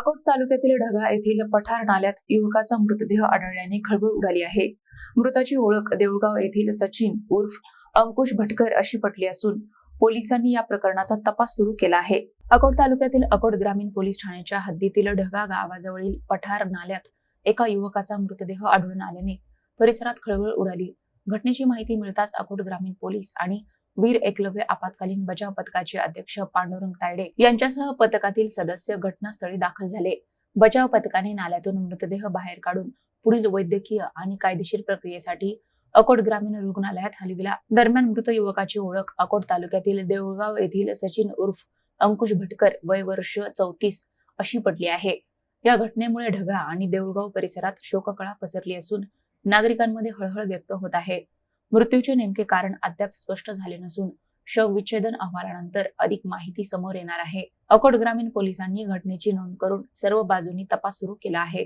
अकोट तालुक्यातील ढगा येथील पठार नाल्यात युवकाचा मृतदेह आढळल्याने खळबळ उडाली आहे। मृताची ओळख देऊळगाव येथील सचिन उर्फ अंकुश भटकर अशी पटली असून पोलिसांनी या प्रकरणाचा तपास सुरू केला आहे। अकोट तालुक्यातील अकोट ग्रामीण पोलीस ठाण्याच्या हद्दीतील ढगा गावाजवळील पठार नाल्यात एका युवकाचा मृतदेह आढळून आल्याने परिसरात खळबळ उडाली। घटनेची माहिती मिळताच अकोट ग्रामीण पोलीस आणि वीर एकलव्य आपत्कालीन बचाव पथकाचे अध्यक्ष पांडुरंग तायडे यांच्यासह पथकातील सदस्य घटनास्थळी दाखल झाले। बचाव पथकाने नाल्यातून मृतदेह बाहेर काढून पुढील वैद्यकीय आणि कायदेशीर प्रक्रियेसाठी अकोट ग्रामीण रुग्णालयात हलविला। दरम्यान मृत युवकाची ओळख अकोट तालुक्यातील देऊळगाव येथील सचिन उर्फ अंकुश भटकर वय वर्ष 34 अशी पटली आहे। या घटनेमुळे ढगा आणि देऊळगाव परिसरात शोककळा पसरली असून नागरिकांमध्ये हळहळ व्यक्त होत आहे। मृत्यूचे नेमके कारण अद्याप स्पष्ट झाले नसून शवविच्छेदन अहवालानंतर अधिक माहिती समोर येणार आहे। अकोट ग्रामीण पोलिसांनी घटनेची नोंद करून सर्व बाजूंनी तपास सुरू केला आहे।